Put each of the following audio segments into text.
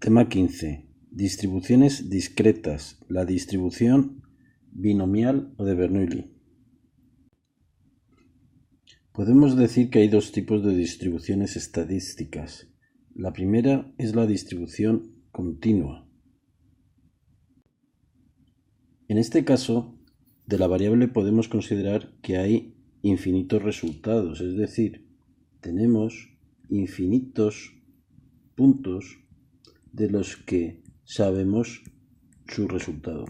Tema 15. Distribuciones discretas. La distribución binomial o de Bernoulli. Podemos decir que hay dos tipos de distribuciones estadísticas. La primera es la distribución continua. En este caso, de la variable podemos considerar que hay infinitos resultados, es decir, tenemos infinitos puntos de los que sabemos su resultado,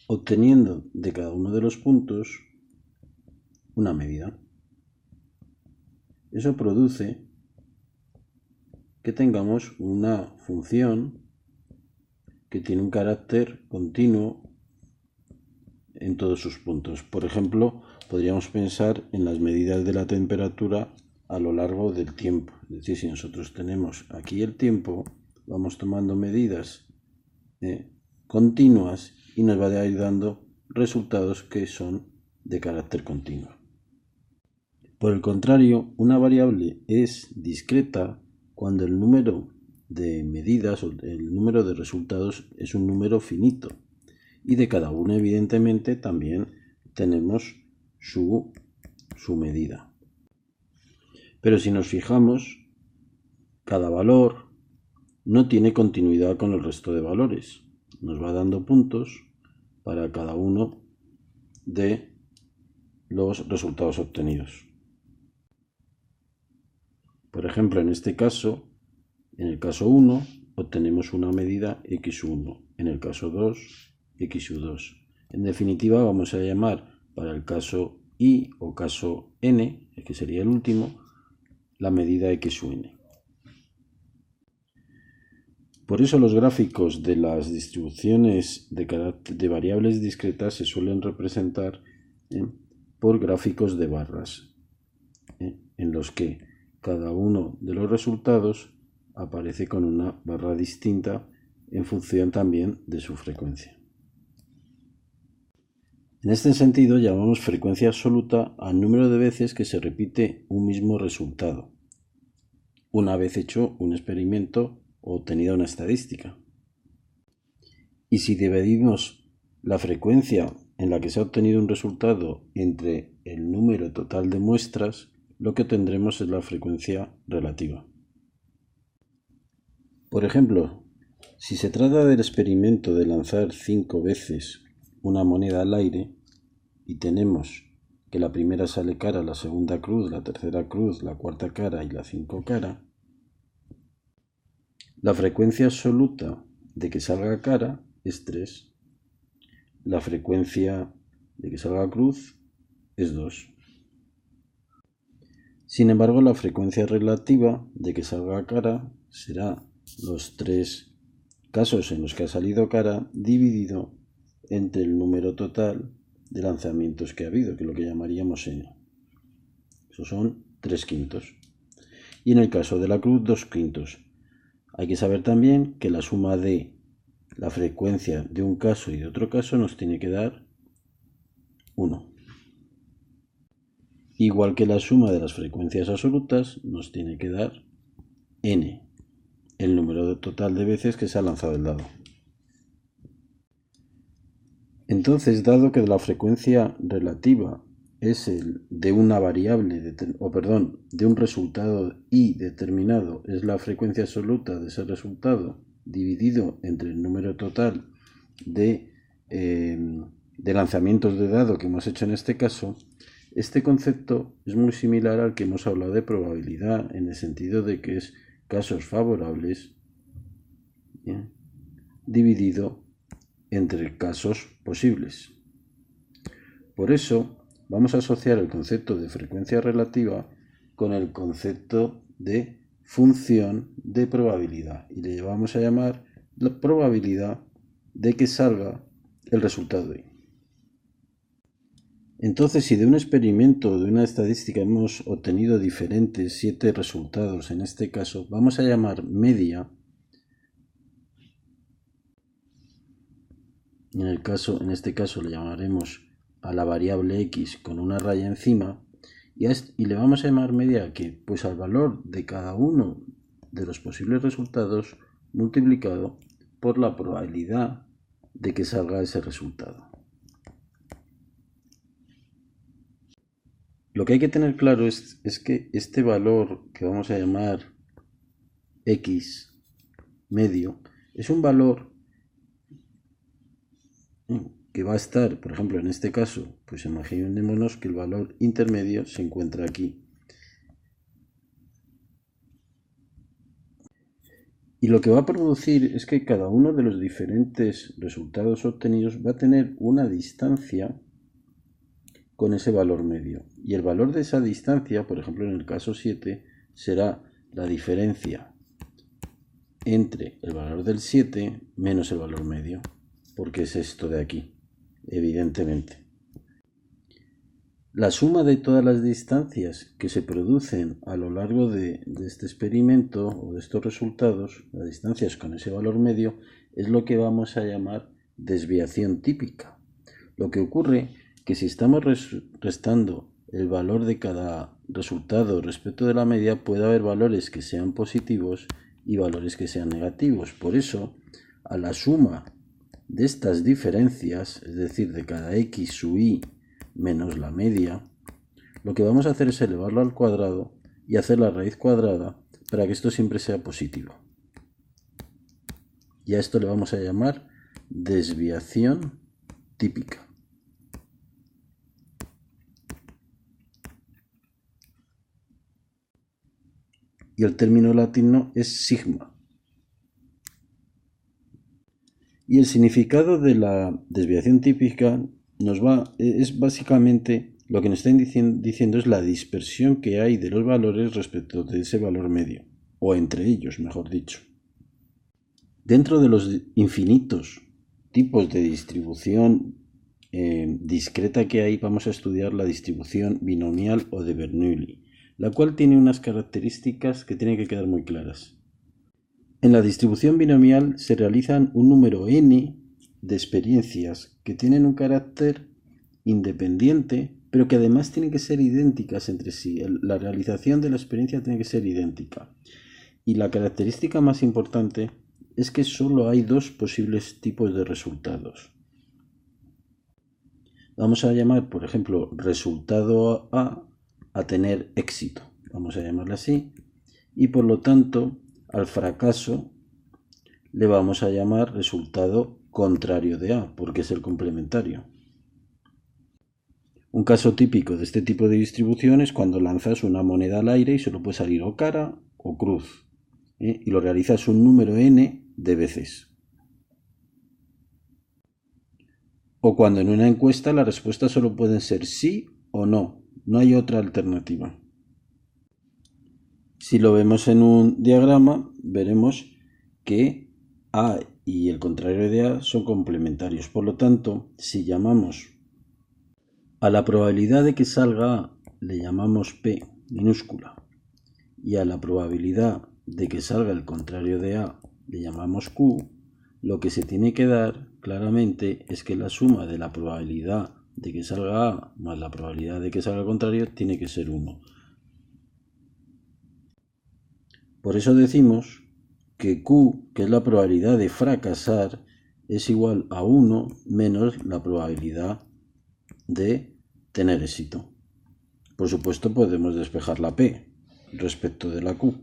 obteniendo de cada uno de los puntos una medida. Eso produce que tengamos una función que tiene un carácter continuo en todos sus puntos. Por ejemplo, podríamos pensar en las medidas de la temperatura a lo largo del tiempo. Es decir, si nosotros tenemos aquí el tiempo, vamos tomando medidas continuas y nos va a ir dando resultados que son de carácter continuo. Por el contrario, una variable es discreta cuando el número de medidas o el número de resultados es un número finito, y de cada uno evidentemente también tenemos su medida. Pero si nos fijamos, cada valor no tiene continuidad con el resto de valores. Nos va dando puntos para cada uno de los resultados obtenidos. Por ejemplo, en este caso, en el caso 1, obtenemos una medida x1, en el caso 2, x2. En definitiva, vamos a llamar para el caso i o caso n, que sería el último, la medida x1. Por eso los gráficos de las distribuciones de variables discretas se suelen representar por gráficos de barras, en los que cada uno de los resultados aparece con una barra distinta en función también de su frecuencia. En este sentido, llamamos frecuencia absoluta al número de veces que se repite un mismo resultado, una vez hecho un experimento o obtenida una estadística. Y si dividimos la frecuencia en la que se ha obtenido un resultado entre el número total de muestras, lo que tendremos es la frecuencia relativa. Por ejemplo, si se trata del experimento de lanzar 5 veces una moneda al aire y tenemos que la primera sale cara, la segunda cruz, la tercera cruz, la cuarta cara y la 5 cara, la frecuencia absoluta de que salga cara es 3. La frecuencia de que salga cruz es 2. Sin embargo, la frecuencia relativa de que salga cara será los 3 casos en los que ha salido cara dividido entre el número total de lanzamientos que ha habido, que es lo que llamaríamos n. Eso son 3/5. Y en el caso de la cruz, 2/5. Hay que saber también que la suma de la frecuencia de un caso y de otro caso nos tiene que dar 1. Igual que la suma de las frecuencias absolutas nos tiene que dar n, el número total de veces que se ha lanzado el dado. Entonces, dado que la frecuencia relativa es el de una variable, de un resultado i determinado, es la frecuencia absoluta de ese resultado dividido entre el número total de lanzamientos de dado que hemos hecho en este caso, este concepto es muy similar al que hemos hablado de probabilidad, en el sentido de que es casos favorables dividido entre casos posibles. Por eso vamos a asociar el concepto de frecuencia relativa con el concepto de función de probabilidad y le vamos a llamar la probabilidad de que salga el resultado i. Entonces, si de un experimento o de una estadística hemos obtenido diferentes 7 resultados, en este caso, vamos a llamar media. En este caso le llamaremos a la variable x con una raya encima y le vamos a llamar media que pues al valor de cada uno de los posibles resultados multiplicado por la probabilidad de que salga ese resultado. Lo que hay que tener claro es que este valor que vamos a llamar x medio es un valor que va a estar, por ejemplo, en este caso, pues imaginémonos que el valor intermedio se encuentra aquí. Y lo que va a producir es que cada uno de los diferentes resultados obtenidos va a tener una distancia con ese valor medio. Y el valor de esa distancia, por ejemplo en el caso 7, será la diferencia entre el valor del 7 menos el valor medio, porque es esto de aquí, evidentemente. La suma de todas las distancias que se producen a lo largo de este experimento o de estos resultados, las distancias con ese valor medio, es lo que vamos a llamar desviación típica. Lo que ocurre que si estamos restando el valor de cada resultado respecto de la media, puede haber valores que sean positivos y valores que sean negativos. Por eso, a la suma de estas diferencias, es decir, de cada x sub i menos la media, lo que vamos a hacer es elevarlo al cuadrado y hacer la raíz cuadrada para que esto siempre sea positivo. Y a esto le vamos a llamar desviación típica. Y el término latino es sigma. Y el significado de la desviación típica es básicamente lo que nos están diciendo es la dispersión que hay de los valores respecto de ese valor medio, o entre ellos, mejor dicho. Dentro de los infinitos tipos de distribución discreta que hay, vamos a estudiar la distribución binomial o de Bernoulli, la cual tiene unas características que tienen que quedar muy claras. En la distribución binomial se realizan un número n de experiencias que tienen un carácter independiente, pero que además tienen que ser idénticas entre sí. La realización de la experiencia tiene que ser idéntica. Y la característica más importante es que solo hay dos posibles tipos de resultados. Vamos a llamar, por ejemplo, resultado a tener éxito. Vamos a llamarlo así. Y por lo tanto, al fracaso le vamos a llamar resultado contrario de A, porque es el complementario. Un caso típico de este tipo de distribución es cuando lanzas una moneda al aire y solo puede salir o cara o cruz, y lo realizas un número n de veces. O cuando en una encuesta las respuestas solo pueden ser sí o no, no hay otra alternativa. Si lo vemos en un diagrama, veremos que A y el contrario de A son complementarios. Por lo tanto, si llamamos a la probabilidad de que salga A, le llamamos P minúscula, y a la probabilidad de que salga el contrario de A, le llamamos Q, lo que se tiene que dar claramente es que la suma de la probabilidad de que salga A más la probabilidad de que salga el contrario tiene que ser 1. Por eso decimos que Q, que es la probabilidad de fracasar, es igual a 1 menos la probabilidad de tener éxito. Por supuesto podemos despejar la P respecto de la Q.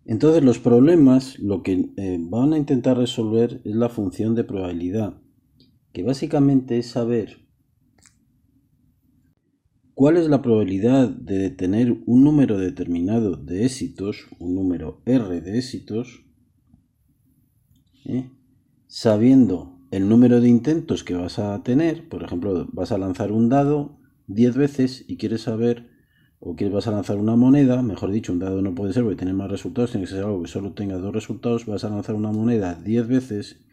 Entonces los problemas lo que van a intentar resolver es la función de probabilidad, que básicamente es saber ¿cuál es la probabilidad de tener un número determinado de éxitos, un número R de éxitos, sabiendo el número de intentos que vas a tener? Por ejemplo, vas a lanzar un dado 10 veces y quieres saber, o vas a lanzar una moneda, mejor dicho, un dado no puede ser porque tiene más resultados, tiene que ser algo que solo tenga 2 resultados, vas a lanzar una moneda 10 veces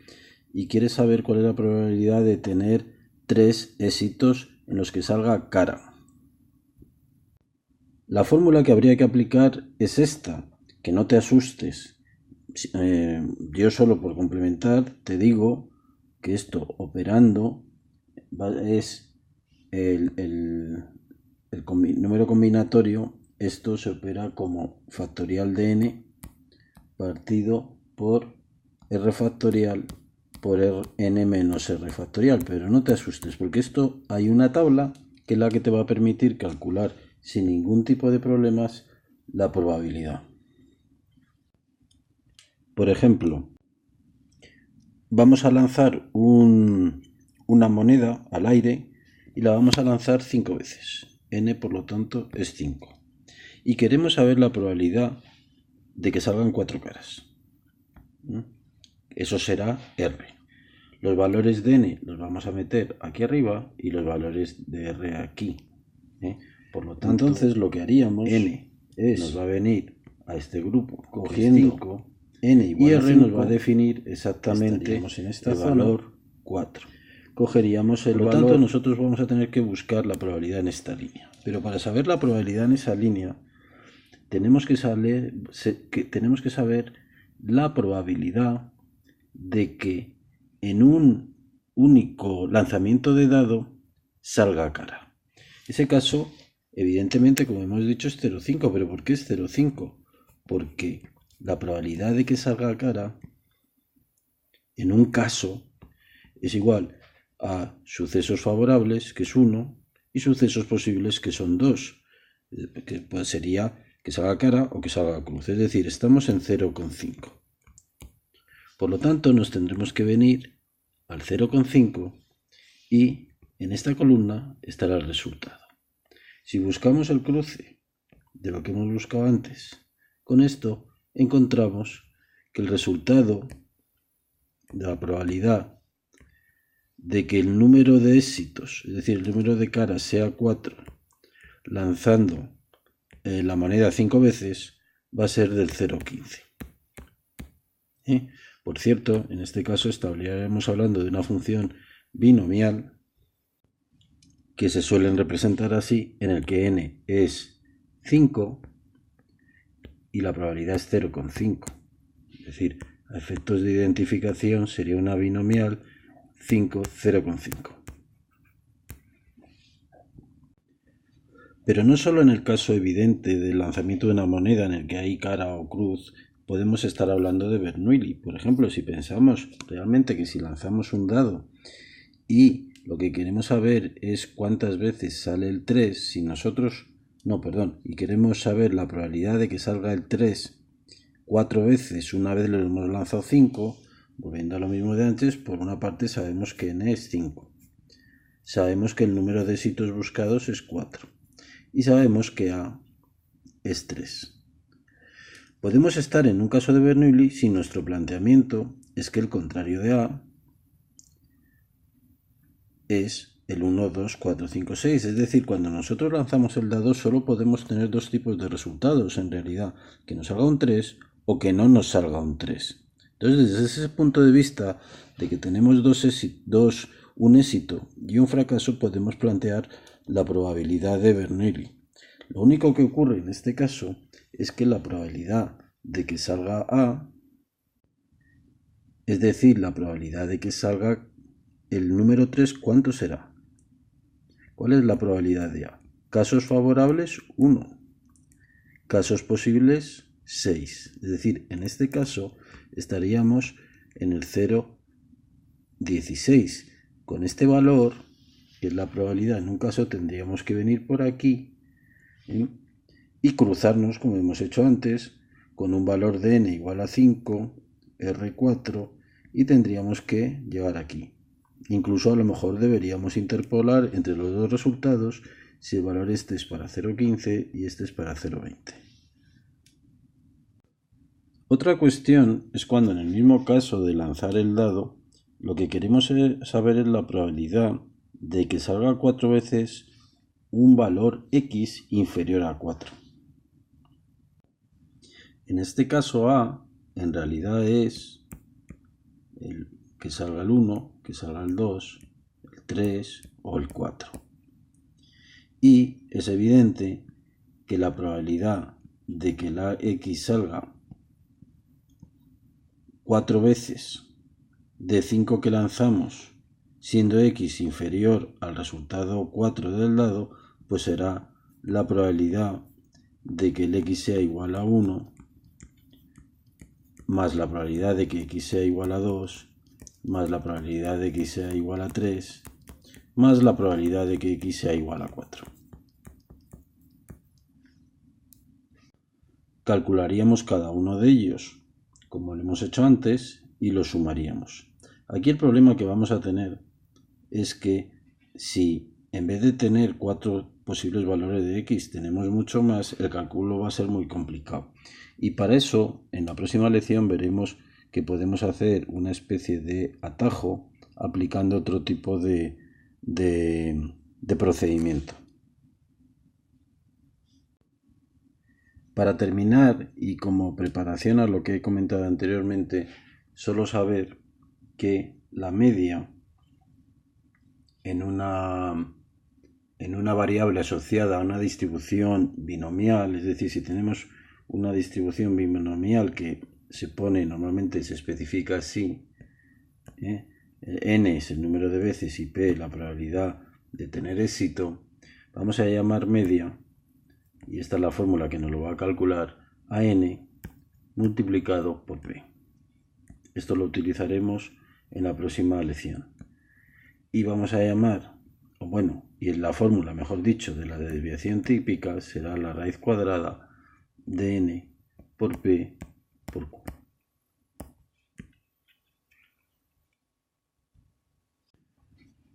y quieres saber cuál es la probabilidad de tener 3 éxitos en los que salga cara. La fórmula que habría que aplicar es esta, que no te asustes. Yo solo por complementar te digo que esto operando es el número combinatorio esto se opera como factorial de n partido por r factorial por n menos r factorial, pero no te asustes porque esto hay una tabla que es la que te va a permitir calcular sin ningún tipo de problemas la probabilidad. Por ejemplo, vamos a lanzar una moneda al aire y la vamos a lanzar 5 veces. N, por lo tanto, es 5. Y queremos saber la probabilidad de que salgan 4 caras. Eso será R. Los valores de N los vamos a meter aquí arriba y los valores de R aquí. Por lo tanto, entonces lo que haríamos N nos va a venir a este grupo cogiendo 5, N igual y R 5, nos va a definir exactamente en esta el valor 4. Cogeríamos el valor. Por lo tanto, nosotros vamos a tener que buscar la probabilidad en esta línea. Pero para saber la probabilidad en esa línea, tenemos que saber la probabilidad de que en un único lanzamiento de dado salga cara. Ese caso, evidentemente, como hemos dicho, es 0,5. ¿Pero por qué es 0,5? Porque la probabilidad de que salga cara en un caso es igual a sucesos favorables, que es 1, y sucesos posibles, que son 2, que pues sería que salga cara o que salga cruz. Es decir, estamos en 0,5. Por lo tanto, nos tendremos que venir al 0,5 y en esta columna estará el resultado. Si buscamos el cruce de lo que hemos buscado antes, con esto encontramos que el resultado de la probabilidad de que el número de éxitos, es decir, el número de caras sea 4, lanzando la moneda 5 veces, va a ser del 0,15. Por cierto, en este caso estaríamos hablando de una función binomial que se suelen representar así, en el que n es 5 y la probabilidad es 0,5. Es decir, a efectos de identificación sería una binomial 5, 0,5. Pero no solo en el caso evidente del lanzamiento de una moneda en el que hay cara o cruz, podemos estar hablando de Bernoulli. Por ejemplo, si pensamos realmente que si lanzamos un dado y lo que queremos saber es cuántas veces sale el 3, y queremos saber la probabilidad de que salga el 3 4 veces, una vez lo hemos lanzado 5, volviendo a lo mismo de antes, por una parte sabemos que n es 5. Sabemos que el número de éxitos buscados es 4. Y sabemos que a es 3. Podemos estar en un caso de Bernoulli si nuestro planteamiento es que el contrario de a es el 1, 2, 4, 5, 6. Es decir, cuando nosotros lanzamos el dado solo podemos tener dos tipos de resultados en realidad, que nos salga un 3 o que no nos salga un 3. Entonces, desde ese punto de vista de que tenemos un éxito y un fracaso, podemos plantear la probabilidad de Bernoulli. Lo único que ocurre en este caso es que la probabilidad de que salga A, es decir, la probabilidad de que salga el número 3, ¿cuánto será? ¿Cuál es la probabilidad de A? Casos favorables, 1. Casos posibles, 6. Es decir, en este caso estaríamos en el 0,16. Con este valor, que es la probabilidad, en un caso tendríamos que venir por aquí y cruzarnos, como hemos hecho antes, con un valor de n igual a 5, R4, y tendríamos que llegar aquí. Incluso a lo mejor deberíamos interpolar entre los dos resultados si el valor este es para 0,15 y este es para 0,20. Otra cuestión es cuando en el mismo caso de lanzar el dado, lo que queremos saber es la probabilidad de que salga 4 veces un valor x inferior a 4. En este caso A en realidad es que salga el 1, que salga el 2, el 3 o el 4. Y es evidente que la probabilidad de que la x salga 4 veces de 5 que lanzamos, siendo x inferior al resultado 4 del dado, pues será la probabilidad de que el x sea igual a 1, más la probabilidad de que x sea igual a 2, más la probabilidad de que x sea igual a 3, más la probabilidad de que x sea igual a 4. Calcularíamos cada uno de ellos, como lo hemos hecho antes, y los sumaríamos. Aquí el problema que vamos a tener es que si en vez de tener 4 posibles valores de x tenemos mucho más, el cálculo va a ser muy complicado. Y para eso, en la próxima lección veremos que podemos hacer una especie de atajo aplicando otro tipo de procedimiento. Para terminar, y como preparación a lo que he comentado anteriormente, solo saber que la media en una variable asociada a una distribución binomial, es decir, si tenemos una distribución binomial que normalmente se especifica así, n es el número de veces y p la probabilidad de tener éxito, vamos a llamar media, y esta es la fórmula que nos lo va a calcular, a n multiplicado por p. Esto lo utilizaremos en la próxima lección. Y vamos a llamar, y en la fórmula, mejor dicho, de la desviación típica será la raíz cuadrada de n por p por q.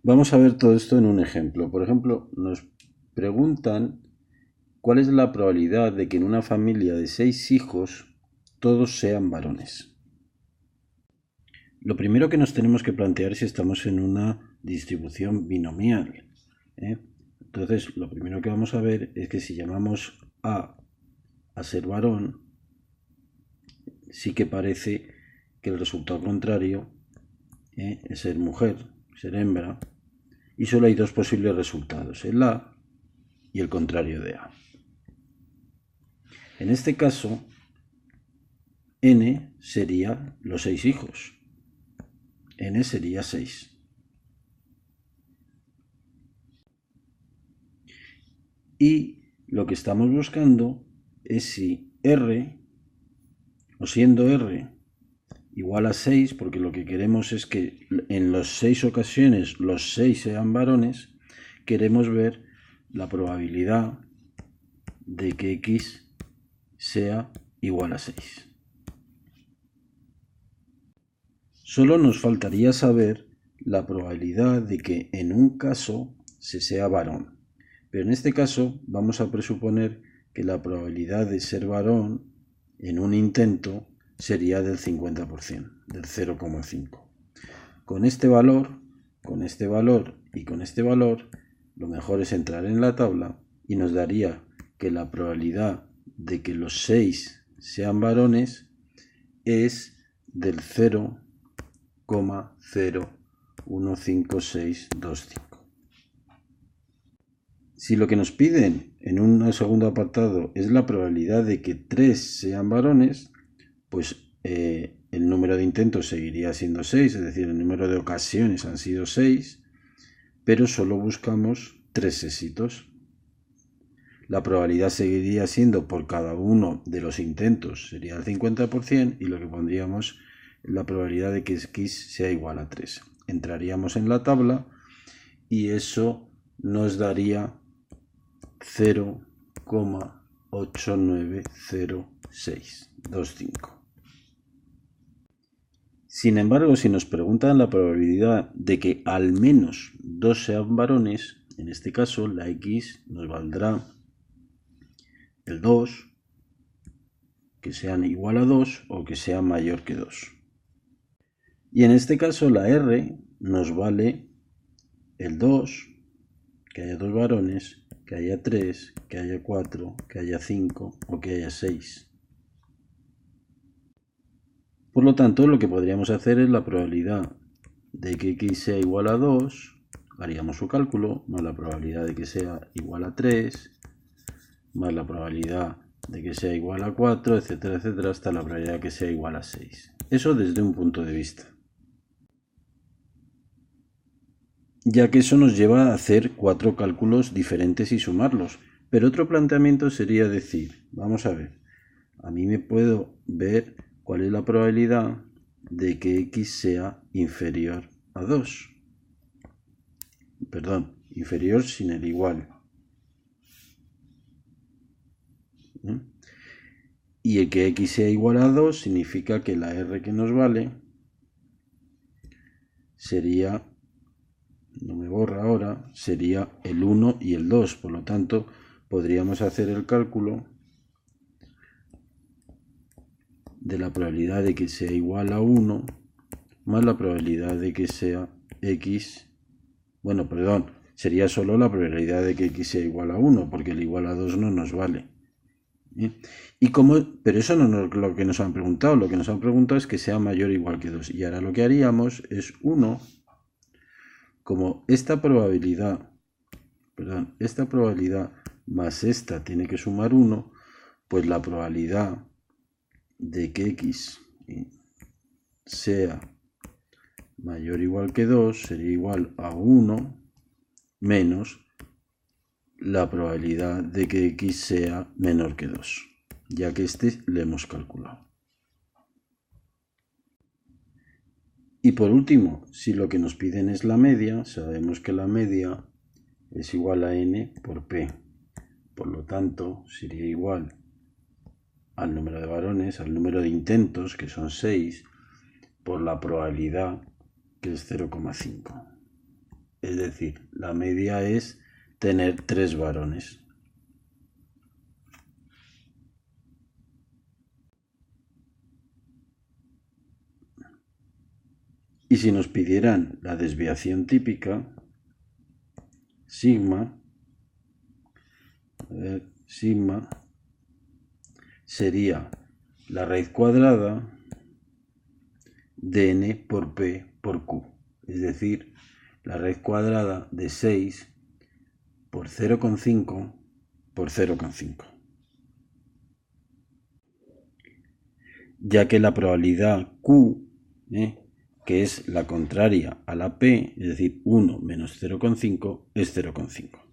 Vamos a ver todo esto en un ejemplo. Por ejemplo, nos preguntan cuál es la probabilidad de que en una familia de 6 hijos todos sean varones. Lo primero que nos tenemos que plantear es si estamos en una distribución binomial. Entonces, lo primero que vamos a ver es que si llamamos a ser varón, sí que parece que el resultado contrario es ser mujer, ser hembra, y solo hay dos posibles resultados, el A y el contrario de A. En este caso, n sería los 6 hijos. N sería 6. Y lo que estamos buscando es si R, o siendo R igual a 6, porque lo que queremos es que en las 6 ocasiones los 6 sean varones, queremos ver la probabilidad de que x sea igual a 6. Solo nos faltaría saber la probabilidad de que en un caso se sea varón. Pero en este caso vamos a presuponer que la probabilidad de ser varón en un intento sería del 50%, del 0,5. Con este valor y con este valor, lo mejor es entrar en la tabla y nos daría que la probabilidad de que los 6 sean varones es del 0,015625. Si lo que nos piden en un segundo apartado es la probabilidad de que 3 sean varones, pues el número de intentos seguiría siendo 6, es decir, el número de ocasiones han sido 6, pero solo buscamos 3 éxitos. La probabilidad seguiría siendo por cada uno de los intentos, sería el 50%, y lo que pondríamos es la probabilidad de que x sea igual a 3. Entraríamos en la tabla y eso nos daría 0,890625. Sin embargo, si nos preguntan la probabilidad de que al menos 2 sean varones, en este caso la x nos valdrá el 2, que sean igual a 2 o que sea mayor que 2. Y en este caso la r nos vale el 2, que haya 2 varones, que haya 3, que haya 4, que haya 5 o que haya 6. Por lo tanto, lo que podríamos hacer es la probabilidad de que x sea igual a 2, haríamos su cálculo, más la probabilidad de que sea igual a 3, más la probabilidad de que sea igual a 4, etcétera, etcétera, hasta la probabilidad de que sea igual a 6. Eso desde un punto de vista. Ya que eso nos lleva a hacer 4 cálculos diferentes y sumarlos, Pero otro planteamiento sería decir, vamos a ver, a mí me puedo ver cuál es la probabilidad de que x sea inferior a 2. Perdón, inferior sin el igual. Y el que x sea igual a 2 significa que la r que nos vale sería, no me borra ahora, sería el 1 y el 2. Por lo tanto, podríamos hacer el cálculo de la probabilidad de que sea igual a 1 más la probabilidad de que sea x, bueno, perdón, sería solo la probabilidad de que x sea igual a 1, porque el igual a 2 no nos vale. Y pero eso no es lo que nos han preguntado. Lo que nos han preguntado es que sea mayor o igual que 2. Y ahora lo que haríamos es 1, como esta probabilidad más esta tiene que sumar 1, pues la probabilidad de que x sea mayor o igual que 2 sería igual a 1 menos la probabilidad de que x sea menor que 2, ya que este le hemos calculado. Y por último, si lo que nos piden es la media, sabemos que la media es igual a n por p. Por lo tanto, sería igual al número de varones, al número de intentos, que son 6, por la probabilidad, que es 0,5. Es decir, la media es tener 3 varones. Y si nos pidieran la desviación típica, sigma sería la raíz cuadrada de n por p por q. Es decir, la raíz cuadrada de 6 por 0,5 por 0,5. Ya que la probabilidad q, que es la contraria a la p, es decir, 1 menos 0,5, es 0,5.